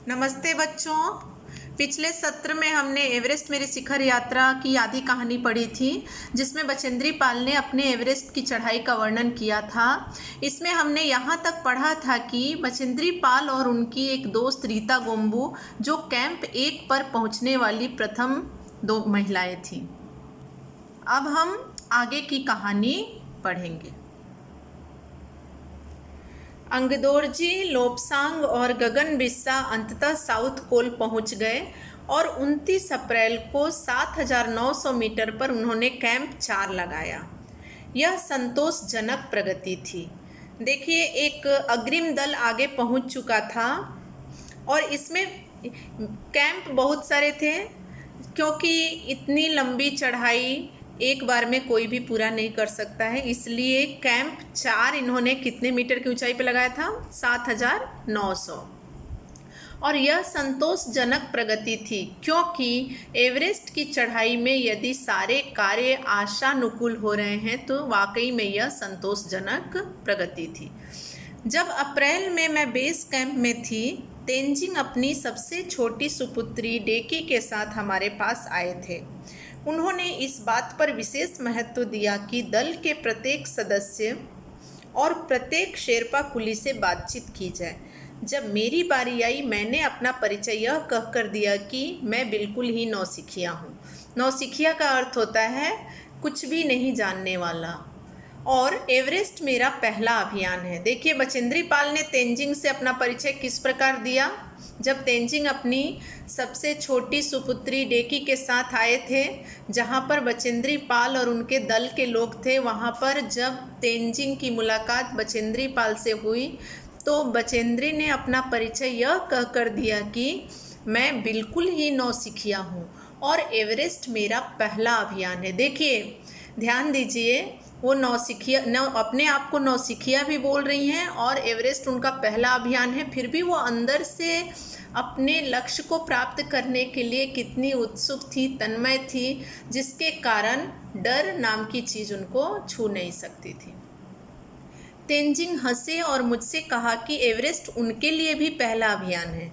नमस्ते बच्चों। पिछले सत्र में हमने एवरेस्ट मेरी शिखर यात्रा की आधी कहानी पढ़ी थी, जिसमें बचेंद्री पाल ने अपने एवरेस्ट की चढ़ाई का वर्णन किया था। इसमें हमने यहाँ तक पढ़ा था कि बचेंद्री पाल और उनकी एक दोस्त रीता गोम्बू जो कैंप 1 पर पहुँचने वाली प्रथम 2 महिलाएं थीं। अब हम आगे की कहानी पढ़ेंगे। अंगदोर्जी, लोपसांग और गगन बिस्सा अंततः साउथ पोल पहुंच गए और 29 अप्रैल को 7,900 मीटर पर उन्होंने कैंप 4 लगाया। यह संतोषजनक प्रगति थी। देखिए, एक अग्रिम दल आगे पहुंच चुका था और इसमें कैंप बहुत सारे थे, क्योंकि इतनी लंबी चढ़ाई एक बार में कोई भी पूरा नहीं कर सकता है। इसलिए कैंप 4 इन्होंने कितने मीटर की ऊंचाई पे लगाया था? 7,900। और यह संतोषजनक प्रगति थी, क्योंकि एवरेस्ट की चढ़ाई में यदि सारे कार्य आशानुकूल हो रहे हैं तो वाकई में यह संतोषजनक प्रगति थी। जब अप्रैल में मैं बेस कैंप में थी, तेंजिंग अपनी सबसे छोटी सुपुत्री डेकी के साथ हमारे पास आए थे। उन्होंने इस बात पर विशेष महत्व दिया कि दल के प्रत्येक सदस्य और प्रत्येक शेरपा कुली से बातचीत की जाए। जब मेरी बारी आई, मैंने अपना परिचय यह कहकर दिया कि मैं बिल्कुल ही नौसिखिया हूँ। नौसिखिया का अर्थ होता है कुछ भी नहीं जानने वाला, और एवरेस्ट मेरा पहला अभियान है। देखिए, बचेंद्री पाल ने तेंजिंग से अपना परिचय किस प्रकार दिया। जब तेंजिंग अपनी सबसे छोटी सुपुत्री डेकी के साथ आए थे, जहां पर बचेंद्री पाल और उनके दल के लोग थे, वहां पर जब तेंजिंग की मुलाकात बचेंद्री पाल से हुई तो बचेंद्री ने अपना परिचय यह कहकर दिया कि मैं बिल्कुल ही नौसिखिया हूँ और एवरेस्ट मेरा पहला अभियान है। देखिए, ध्यान दीजिए, वो अपने आप को नौसिखिया भी बोल रही हैं और एवरेस्ट उनका पहला अभियान है। फिर भी वो अंदर से अपने लक्ष्य को प्राप्त करने के लिए कितनी उत्सुक थी, तन्मय थी, जिसके कारण डर नाम की चीज़ उनको छू नहीं सकती थी। तेंजिंग हंसे और मुझसे कहा कि एवरेस्ट उनके लिए भी पहला अभियान है।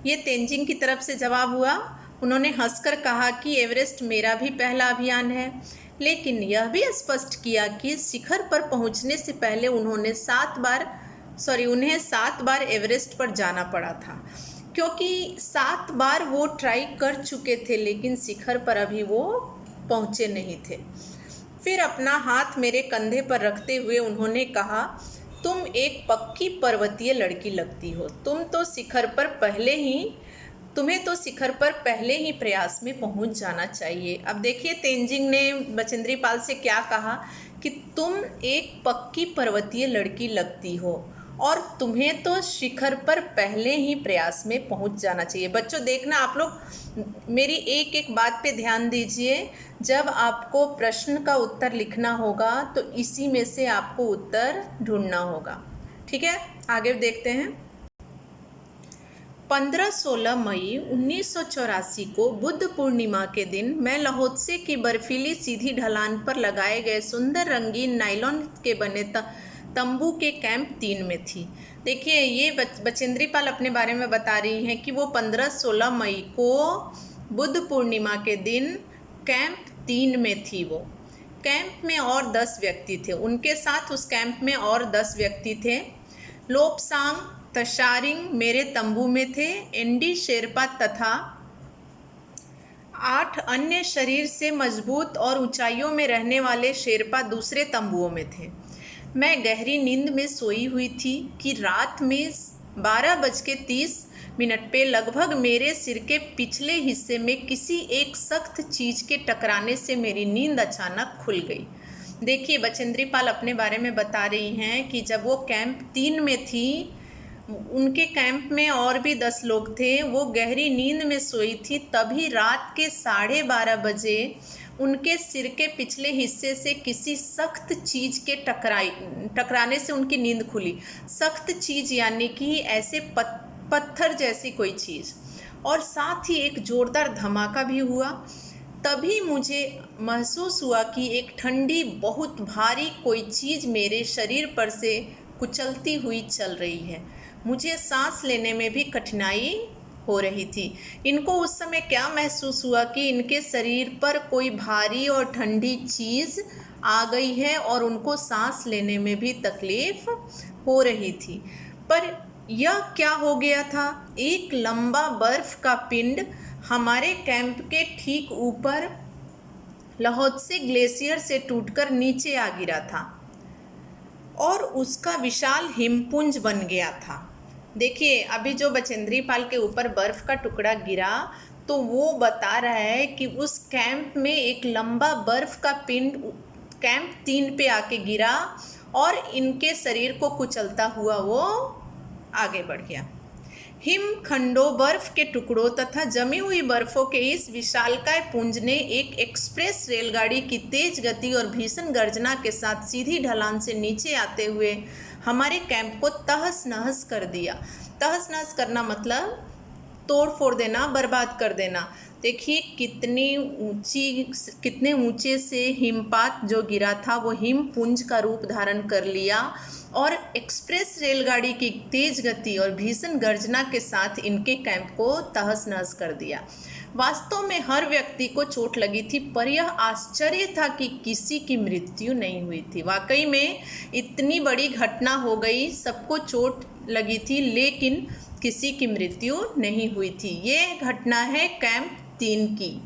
ये तेंजिंग की तरफ से जवाब हुआ। उन्होंने हंसकर कहा कि एवरेस्ट मेरा भी पहला अभियान है, लेकिन यह भी स्पष्ट किया कि शिखर पर पहुंचने से पहले उन्हें 7 बार एवरेस्ट पर जाना पड़ा था, क्योंकि 7 बार वो ट्राई कर चुके थे, लेकिन शिखर पर अभी वो पहुंचे नहीं थे। फिर अपना हाथ मेरे कंधे पर रखते हुए उन्होंने कहा, तुम एक पक्की पर्वतीय लड़की लगती हो। तुम्हें तो शिखर पर पहले ही प्रयास में पहुंच जाना चाहिए। अब देखिए, तेंजिंग ने बचेंद्री पाल से क्या कहा कि तुम एक पक्की पर्वतीय लड़की लगती हो और तुम्हें तो शिखर पर पहले ही प्रयास में पहुंच जाना चाहिए। बच्चों, देखना, आप लोग मेरी एक एक बात पे ध्यान दीजिए। जब आपको प्रश्न का उत्तर लिखना होगा तो इसी में से आपको उत्तर ढूंढना होगा। ठीक है, आगे देखते हैं। 15-16 मई 1984 को बुद्ध पूर्णिमा के दिन मैं लहोत्से की बर्फीली सीधी ढलान पर लगाए गए सुंदर रंगीन नायलॉन के बने तंबू के कैंप 3 में थी। देखिए, ये बचेंद्री पाल अपने बारे में बता रही हैं कि वो 15-16 मई को बुद्ध पूर्णिमा के दिन कैंप 3 में थी। वो कैंप में और 10 व्यक्ति थे। उनके साथ उस कैंप में और 10 व्यक्ति थे। लोपसांग, तशारिंग मेरे तंबू में थे। एनडी शेरपा तथा 8 अन्य शरीर से मजबूत और ऊंचाइयों में रहने वाले शेरपा दूसरे तंबुओं में थे। मैं गहरी नींद में सोई हुई थी कि रात में 12:30 पे लगभग मेरे सिर के पिछले हिस्से में किसी एक सख्त चीज़ के टकराने से मेरी नींद अचानक खुल गई। देखिए, बचेंद्री पाल अपने बारे में बता रही हैं कि जब वो कैंप 3 में थी, उनके कैंप में और भी 10 लोग थे। वो गहरी नींद में सोई थी, तभी रात के 12:30 बजे उनके सिर के पिछले हिस्से से किसी सख्त चीज़ के टकराने से उनकी नींद खुली। सख्त चीज़ यानी कि ऐसे पत्थर जैसी कोई चीज़, और साथ ही एक ज़ोरदार धमाका भी हुआ। तभी मुझे महसूस हुआ कि एक ठंडी, बहुत भारी कोई चीज़ मेरे शरीर पर से कुचलती हुई चल रही है। मुझे सांस लेने में भी कठिनाई हो रही थी। इनको उस समय क्या महसूस हुआ कि इनके शरीर पर कोई भारी और ठंडी चीज़ आ गई है और उनको सांस लेने में भी तकलीफ हो रही थी। पर यह क्या हो गया था? एक लंबा बर्फ का पिंड हमारे कैंप के ठीक ऊपर लाओत्से ग्लेशियर से टूटकर नीचे आ गिरा था और उसका विशाल हिमपुंज बन गया था। देखिए, अभी जो बचेंद्री पाल के ऊपर बर्फ का टुकड़ा गिरा तो वो बता रहा है कि उस कैंप में एक लंबा बर्फ का पिंड कैंप 3 पे आके गिरा और इनके शरीर को कुचलता हुआ वो आगे बढ़ गया। हिमखंडों, बर्फ के टुकड़ों तथा जमी हुई बर्फों के इस विशालकाय पुंज ने एक एक्सप्रेस रेलगाड़ी की तेज गति और भीषण गर्जना के साथ सीधी ढलान से नीचे आते हुए हमारे कैंप को तहस नहस कर दिया। तहस नहस करना मतलब तोड़ फोड़ देना, बर्बाद कर देना। देखिए कितने ऊंचे से हिमपात जो गिरा था वो हिमपुंज का रूप धारण कर लिया और एक्सप्रेस रेलगाड़ी की तेज गति और भीषण गर्जना के साथ इनके कैंप को तहस नहस कर दिया। वास्तव में हर व्यक्ति को चोट लगी थी, पर यह आश्चर्य था कि किसी की मृत्यु नहीं हुई थी। वाकई में इतनी बड़ी घटना हो गई, सबको चोट लगी थी लेकिन किसी की मृत्यु नहीं हुई थी। ये घटना है कैंप 3 की।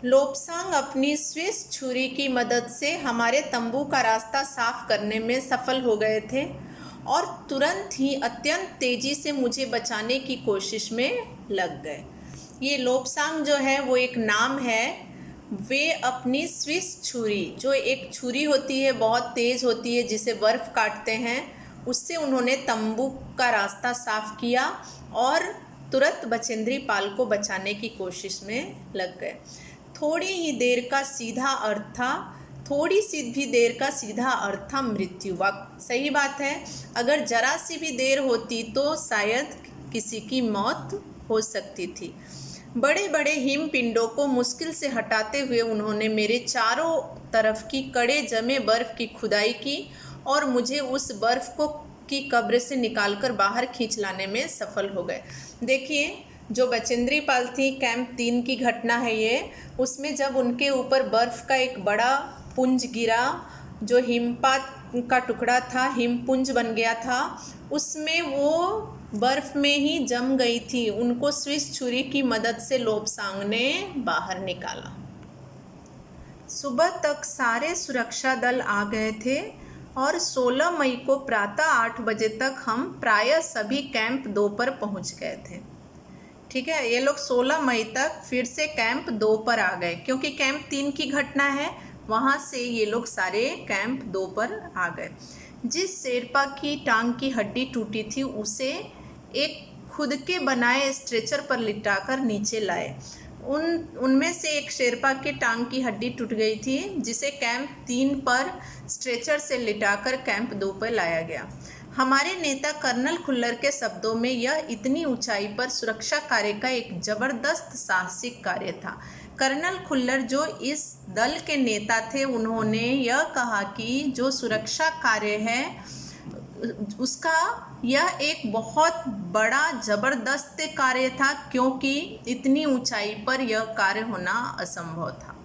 लोब्सांग अपनी स्विस छुरी की मदद से हमारे तंबू का रास्ता साफ करने में सफल हो गए थे और तुरंत ही अत्यंत तेजी से मुझे बचाने की कोशिश में लग गए। ये लोब्सांग जो है वो एक नाम है। वे अपनी स्विस छुरी, जो एक छुरी होती है, बहुत तेज़ होती है, जिसे बर्फ़ काटते हैं, उससे उन्होंने तंबू का रास्ता साफ किया और तुरंत बचेंद्री पाल को बचाने की कोशिश में लग गए। थोड़ी सी देर का सीधा अर्थ था मृत्यु। सही बात है, अगर जरा सी भी देर होती तो शायद किसी की मौत हो सकती थी। बड़े बड़े हिम पिंडों को मुश्किल से हटाते हुए उन्होंने मेरे चारों तरफ की कड़े जमे बर्फ की खुदाई की और मुझे उस बर्फ की कब्र से निकालकर बाहर खींच लाने में सफल हो गए। देखिए, जो बचेंद्री पाल थी, कैंप 3 की घटना है ये। उसमें जब उनके ऊपर बर्फ़ का एक बड़ा पुंज गिरा, जो हिमपात का टुकड़ा था, हिमपुंज बन गया था, उसमें वो बर्फ़ में ही जम गई थी। उनको स्विस छुरी की मदद से लोब्सांग ने बाहर निकाला। सुबह तक सारे सुरक्षा दल आ गए थे और 16 मई को प्रातः 8 बजे तक हम प्रायः सभी कैंप 2 पर पहुंच गए थे। ठीक है, ये लोग 16 मई तक फिर से कैंप 2 पर आ गए, क्योंकि कैंप 3 की घटना है, वहाँ से ये लोग सारे कैंप 2 पर आ गए। जिस शेरपा की टांग की हड्डी टूटी थी उसे एक खुद के बनाए स्ट्रेचर पर लिटाकर नीचे लाए। उनमें से एक शेरपा की टांग की हड्डी टूट गई थी, जिसे कैंप 3 पर स्ट्रेचर से लिटाकर कैंप 2 पर लाया गया। हमारे नेता कर्नल खुल्लर के शब्दों में यह इतनी ऊंचाई पर सुरक्षा कार्य का एक जबरदस्त साहसिक कार्य था। कर्नल खुल्लर जो इस दल के नेता थे, उन्होंने यह कहा कि जो सुरक्षा कार्य है उसका यह एक बहुत बड़ा जबरदस्त कार्य था, क्योंकि इतनी ऊंचाई पर यह कार्य होना असंभव था।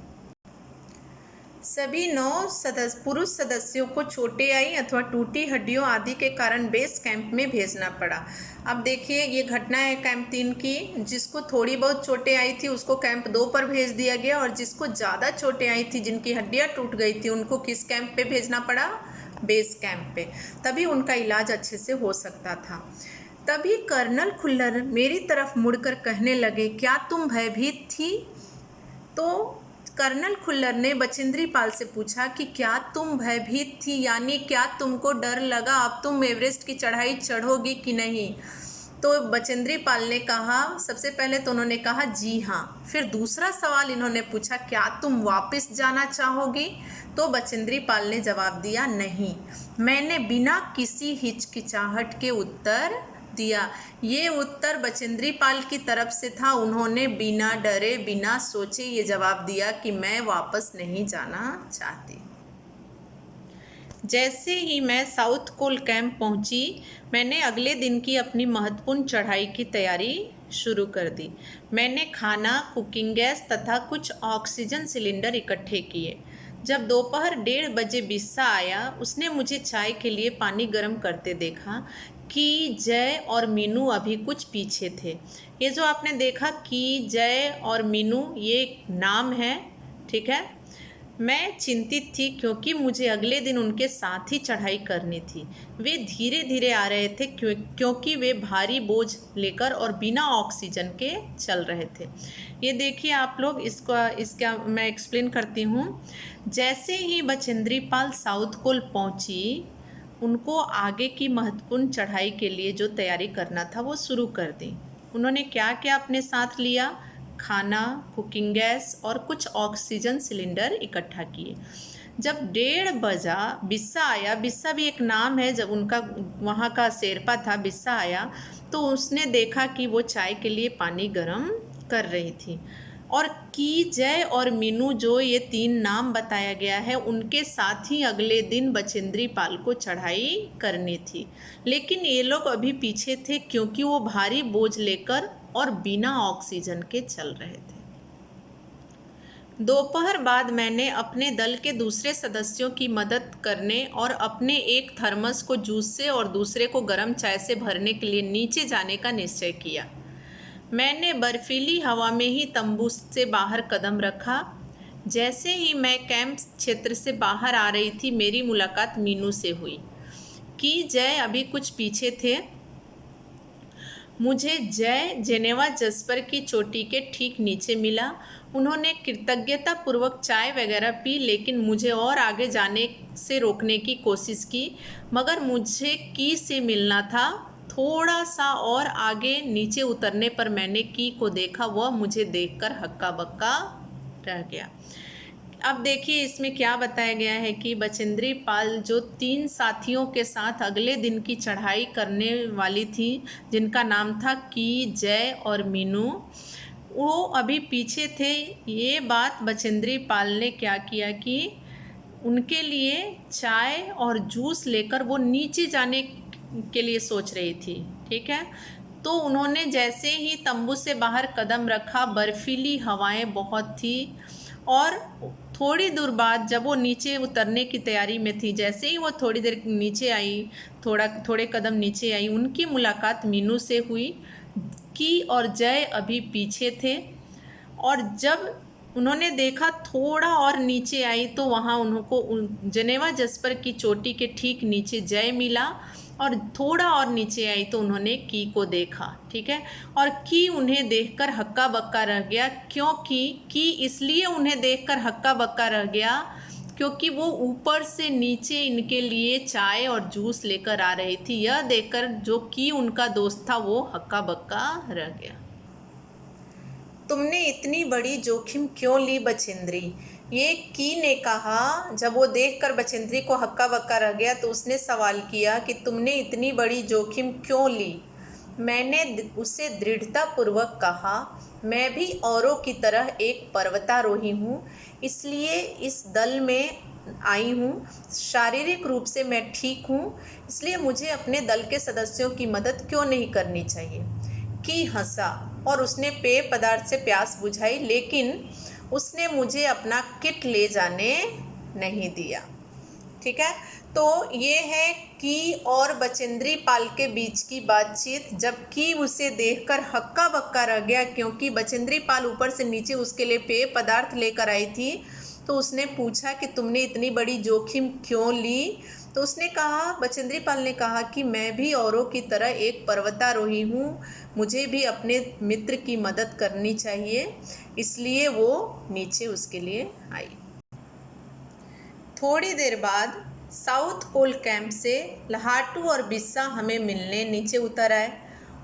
सभी 9 पुरुष सदस्यों को चोटें आई अथवा टूटी हड्डियों आदि के कारण बेस कैंप में भेजना पड़ा। अब देखिए, ये घटना है कैंप 3 की। जिसको थोड़ी बहुत चोटें आई थी उसको कैंप 2 पर भेज दिया गया, और जिसको ज़्यादा चोटें आई थी, जिनकी हड्डियाँ टूट गई थी, उनको किस कैंप पे भेजना पड़ा? बेस कैंप पे। तभी उनका इलाज अच्छे से हो सकता था। तभी कर्नल खुल्लर मेरी तरफ मुड़कर कहने लगे, क्या तुम भयभीत थी? तो कर्नल खुल्लर ने बचेंद्री पाल से पूछा कि क्या तुम भयभीत थी, यानी क्या तुमको डर लगा अब तुम एवरेस्ट की चढ़ाई चढ़ोगी कि नहीं? तो बचेंद्री पाल ने कहा, सबसे पहले तो उन्होंने कहा जी हाँ। फिर दूसरा सवाल इन्होंने पूछा, क्या तुम वापस जाना चाहोगी? तो बचेंद्री पाल ने जवाब दिया, नहीं। मैंने बिना किसी हिचकिचाहट के उत्तर दिया। ये उत्तर बचेंद्री पाल की तरफ से था। उन्होंने बिना डरे, बिना सोचे ये जवाब दिया कि मैं वापस नहीं जाना चाहती। जैसे ही मैं साउथ कोल कैंप पहुंची, मैंने अगले दिन की अपनी महत्वपूर्ण चढ़ाई की तैयारी शुरू कर दी। मैंने खाना, कुकिंग गैस तथा कुछ ऑक्सीजन सिलेंडर इकट्ठे किए। जब दोपहर 1:30 बजे बिस्सा आया, उसने मुझे चाय के लिए पानी गर्म करते देखा। कि, जय और मीनू अभी कुछ पीछे थे। ये जो आपने देखा कि, जय और मीनू, ये नाम है, ठीक है। मैं चिंतित थी क्योंकि मुझे अगले दिन उनके साथ ही चढ़ाई करनी थी। वे धीरे धीरे आ रहे थे क्योंकि वे भारी बोझ लेकर और बिना ऑक्सीजन के चल रहे थे। ये देखिए आप लोग, इसका मैं एक्सप्लेन करती हूँ। जैसे ही बचेंद्री पाल साउथ कोल पहुँची, उनको आगे की महत्वपूर्ण चढ़ाई के लिए जो तैयारी करना था वो शुरू कर दी। उन्होंने क्या क्या अपने साथ लिया? खाना, कुकिंग गैस और कुछ ऑक्सीजन सिलेंडर इकट्ठा किए। जब 1:30 बजा, बिस्सा आया। बिस्सा भी एक नाम है, जब उनका वहाँ का शेरपा था, बिस्सा आया तो उसने देखा कि वो चाय के लिए पानी गर्म कर रही थी। और की, जय और मीनू, जो ये 3 नाम बताया गया है, उनके साथ ही अगले दिन बचेंद्री पाल को चढ़ाई करनी थी। लेकिन ये लोग अभी पीछे थे क्योंकि वो भारी बोझ लेकर और बिना ऑक्सीजन के चल रहे थे। दोपहर बाद मैंने अपने दल के दूसरे सदस्यों की मदद करने और अपने एक थर्मस को जूस से और दूसरे को गर्म चाय से भरने के लिए नीचे जाने का निश्चय किया। मैंने बर्फीली हवा में ही तंबू से बाहर कदम रखा। जैसे ही मैं कैंप क्षेत्र से बाहर आ रही थी, मेरी मुलाकात मीनू से हुई। कि, जय अभी कुछ पीछे थे। मुझे जय जेनेवा जस्पर की चोटी के ठीक नीचे मिला। उन्होंने कृतज्ञतापूर्वक चाय वगैरह पी, लेकिन मुझे और आगे जाने से रोकने की कोशिश की। मगर मुझे की से मिलना था। थोड़ा सा और आगे नीचे उतरने पर मैंने की को देखा। वह मुझे देखकर हक्का बक्का रह गया। अब देखिए इसमें क्या बताया गया है कि बचेंद्री पाल जो 3 साथियों के साथ अगले दिन की चढ़ाई करने वाली थी, जिनका नाम था की, जय और मीनू, वो अभी पीछे थे। ये बात बचेंद्री पाल ने क्या किया कि उनके लिए चाय और जूस लेकर वो नीचे जाने के लिए सोच रही थी, ठीक है। तो उन्होंने जैसे ही तंबू से बाहर कदम रखा, बर्फीली हवाएं बहुत थी और थोड़ी दूर बाद जब वो नीचे उतरने की तैयारी में थी, जैसे ही वो थोड़ी देर नीचे आई, थोड़े कदम नीचे आई, उनकी मुलाकात मीनू से हुई। की और जय अभी पीछे थे और जब उन्होंने देखा थोड़ा और नीचे आई तो वहाँ उनको जेनेवा जस्पर की चोटी के ठीक नीचे जय मिला और थोड़ा और नीचे आई तो उन्होंने की को देखा, ठीक है। और की उन्हें देखकर हक्का बक्का रह गया। क्योंकि की इसलिए उन्हें देखकर हक्का बक्का रह गया क्योंकि वो ऊपर से नीचे इनके लिए चाय और जूस लेकर आ रही थी। यह देखकर जो की उनका दोस्त था वो हक्का बक्का रह गया। तुमने इतनी बड़ी जोखिम क्यों ली बचेंद्री? ये की ने कहा। जब वो देखकर बचेंद्री को हक्का बक्का रह गया तो उसने सवाल किया कि तुमने इतनी बड़ी जोखिम क्यों ली? मैंने उसे दृढ़तापूर्वक कहा, मैं भी औरों की तरह एक पर्वतारोही हूँ, इसलिए इस दल में आई हूँ। शारीरिक रूप से मैं ठीक हूँ, इसलिए मुझे अपने दल के सदस्यों की मदद क्यों नहीं करनी चाहिए? की हंसा और उसने पेय पदार्थ से प्यास बुझाई, लेकिन उसने मुझे अपना किट ले जाने नहीं दिया, ठीक है। तो ये है की और बचेंद्री पाल के बीच की बातचीत। जब की उसे देखकर हक्का बक्का रह गया क्योंकि बचेंद्री पाल ऊपर से नीचे उसके लिए पेय पदार्थ लेकर आई थी, तो उसने पूछा कि तुमने इतनी बड़ी जोखिम क्यों ली? तो उसने कहा, बचेंद्री पाल ने कहा कि मैं भी औरों की तरह एक पर्वतारोही हूँ, मुझे भी अपने मित्र की मदद करनी चाहिए, इसलिए वो नीचे उसके लिए आई। थोड़ी देर बाद साउथ कोल कैंप से लहाटू और बिस्सा हमें मिलने नीचे उतर आए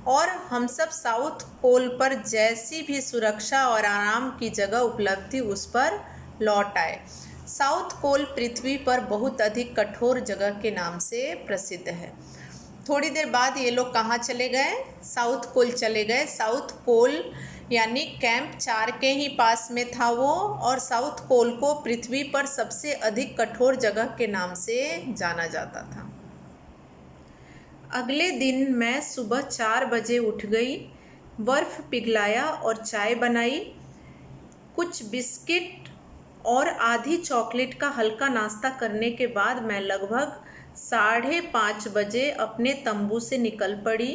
और हम सब साउथ कोल पर जैसी भी सुरक्षा और आराम की जगह उपलब्ध थी उस पर लौट आए। साउथ कोल पृथ्वी पर बहुत अधिक कठोर जगह के नाम से प्रसिद्ध है। थोड़ी देर बाद ये लोग कहाँ चले गए? साउथ कोल चले गए। साउथ कोल यानी कैंप 4 के ही पास में था वो, और साउथ पोल को पृथ्वी पर सबसे अधिक कठोर जगह के नाम से जाना जाता था। अगले दिन मैं सुबह 4 बजे उठ गई, बर्फ़ पिघलाया और चाय बनाई। कुछ बिस्किट और आधी चॉकलेट का हल्का नाश्ता करने के बाद मैं लगभग 5:30 बजे अपने तंबू से निकल पड़ी।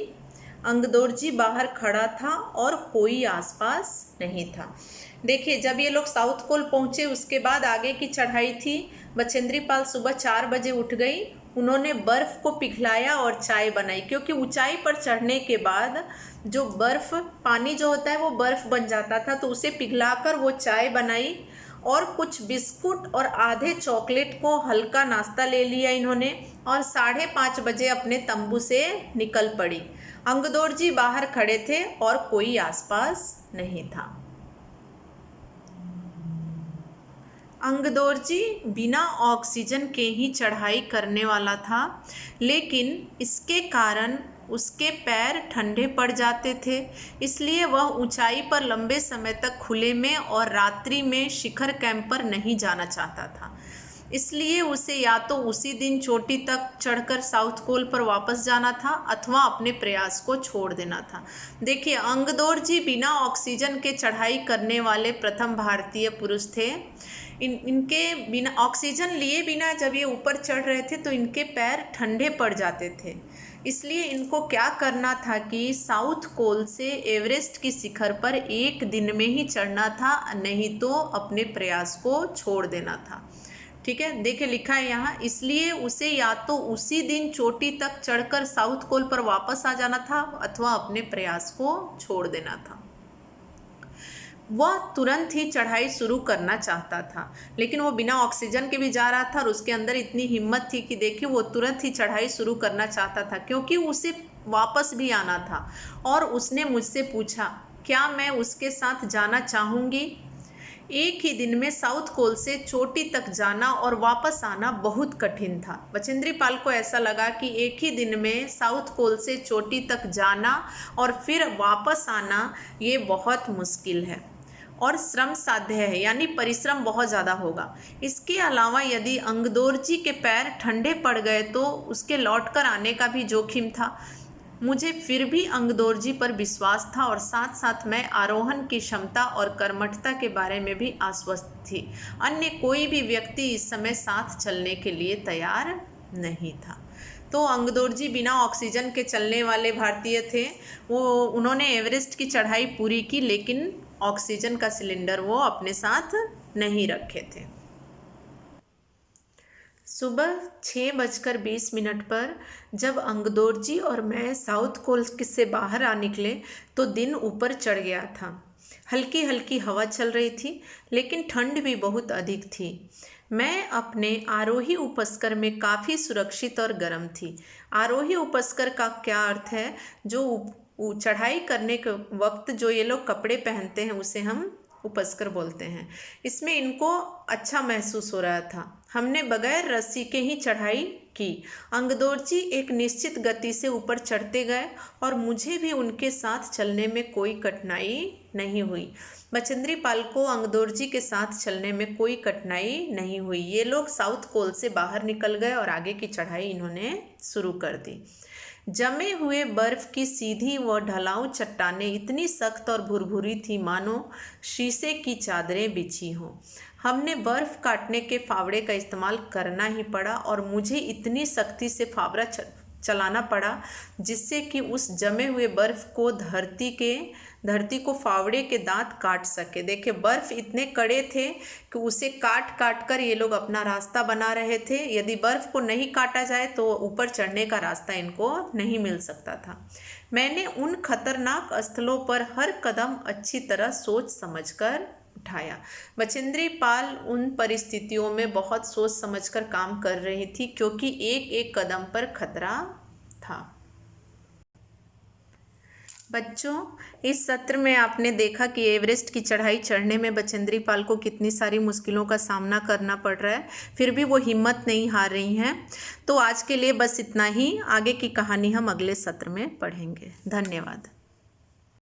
अंगदोर्जी बाहर खड़ा था और कोई आसपास नहीं था। देखिए, जब ये लोग साउथ पोल पहुँचे उसके बाद आगे की चढ़ाई थी। बचेंद्री पाल सुबह 4 बजे उठ गई। उन्होंने बर्फ़ को पिघलाया और चाय बनाई, क्योंकि ऊंचाई पर चढ़ने के बाद जो बर्फ़, पानी जो होता है वो बर्फ़ बन जाता था, तो उसे पिघलाकर वो चाय बनाई और कुछ बिस्कुट और आधे चॉकलेट को हल्का नाश्ता ले लिया इन्होंने, और 5:30 बजे अपने तंबू से निकल पड़ी। अंगदोर्जी बाहर खड़े थे और कोई आसपास नहीं था। अंगदोर्जी बिना ऑक्सीजन के ही चढ़ाई करने वाला था, लेकिन इसके कारण उसके पैर ठंडे पड़ जाते थे, इसलिए वह ऊंचाई पर लंबे समय तक खुले में और रात्रि में शिखर कैंप पर नहीं जाना चाहता था। इसलिए उसे या तो उसी दिन चोटी तक चढ़कर साउथ पोल पर वापस जाना था अथवा अपने प्रयास को छोड़ देना था। देखिए, अंगदोर्जी बिना ऑक्सीजन के चढ़ाई करने वाले प्रथम भारतीय पुरुष थे। इनके बिना ऑक्सीजन लिए बिना जब ये ऊपर चढ़ रहे थे तो इनके पैर ठंडे पड़ जाते थे, इसलिए इनको क्या करना था कि साउथ पोल से एवरेस्ट की शिखर पर एक दिन में ही चढ़ना था, नहीं तो अपने प्रयास को छोड़ देना था। ठीक है, देखिए लिखा है यहाँ, इसलिए उसे या तो उसी दिन चोटी तक चढ़कर साउथ पोल पर वापस आ जाना था अथवा अपने प्रयास को छोड़ देना था। वह तुरंत ही चढ़ाई शुरू करना चाहता था, लेकिन वो बिना ऑक्सीजन के भी जा रहा था और उसके अंदर इतनी हिम्मत थी कि देखिए वो तुरंत ही चढ़ाई शुरू करना चाहता था, क्योंकि उसे वापस भी आना था। और उसने मुझसे पूछा क्या मैं उसके साथ जाना चाहूँगी। एक ही दिन में साउथ पोल से चोटी तक जाना और वापस आना बहुत कठिन था। बचेंद्री पाल को ऐसा लगा कि एक ही दिन में साउथ पोल से चोटी तक जाना और फिर वापस आना ये बहुत मुश्किल है और श्रम साध्य है, यानी परिश्रम बहुत ज़्यादा होगा। इसके अलावा यदि अंगदोर्जी के पैर ठंडे पड़ गए तो उसके लौटकर आने का भी जोखिम था। मुझे फिर भी अंगदोर्जी पर विश्वास था और साथ साथ मैं आरोहण की क्षमता और कर्मठता के बारे में भी आश्वस्त थी। अन्य कोई भी व्यक्ति इस समय साथ चलने के लिए तैयार नहीं था। तो अंगदोर्जी बिना ऑक्सीजन के चलने वाले भारतीय थे। उन्होंने एवरेस्ट की चढ़ाई पूरी की, लेकिन ऑक्सीजन का सिलेंडर वो अपने साथ नहीं रखे थे। सुबह 6:20 पर जब अंगदोर्जी और मैं साउथ पोल से बाहर आ निकले तो दिन ऊपर चढ़ गया था। हल्की हल्की हवा चल रही थी, लेकिन ठंड भी बहुत अधिक थी। मैं अपने आरोही उपस्कर में काफ़ी सुरक्षित और गर्म थी। आरोही उपस्कर का क्या अर्थ है? जो चढ़ाई करने के वक्त जो ये लोग कपड़े पहनते हैं उसे हम उपस्कर बोलते हैं। इसमें इनको अच्छा महसूस हो रहा था। हमने बगैर रस्सी के ही चढ़ाई की। अंगदोर्जी एक निश्चित गति से ऊपर चढ़ते गए और मुझे भी उनके साथ चलने में कोई कठिनाई नहीं हुई। बचेंद्री पाल को अंगदोर्जी के साथ चलने में कोई कठिनाई नहीं हुई। ये लोग साउथ पोल से बाहर निकल गए और आगे की चढ़ाई इन्होंने शुरू कर दी। जमे हुए बर्फ की सीधी व ढलाऊ चट्टानें इतनी सख्त और भुरभुरी थी मानो शीशे की चादरें बिछी हों। हमने बर्फ़ काटने के फावड़े का इस्तेमाल करना ही पड़ा और मुझे इतनी सख्ती से फावड़ा चलाना पड़ा जिससे कि उस जमे हुए बर्फ़ को धरती को फावड़े के दांत काट सके। देखिए, बर्फ़ इतने कड़े थे कि उसे काट काट कर ये लोग अपना रास्ता बना रहे थे। यदि बर्फ़ को नहीं काटा जाए तो ऊपर चढ़ने का रास्ता इनको नहीं मिल सकता था। मैंने उन खतरनाक स्थलों पर हर कदम अच्छी तरह सोच समझकर उठाया। बचेंद्री पाल उन परिस्थितियों में बहुत सोच समझकर काम कर रही थी, क्योंकि एक एक कदम पर खतरा था। बच्चों, इस सत्र में आपने देखा कि एवरेस्ट की चढ़ाई चढ़ने में बचेंद्री पाल को कितनी सारी मुश्किलों का सामना करना पड़ रहा है, फिर भी वो हिम्मत नहीं हार रही हैं। तो आज के लिए बस इतना ही। आगे की कहानी हम अगले सत्र में पढ़ेंगे। धन्यवाद।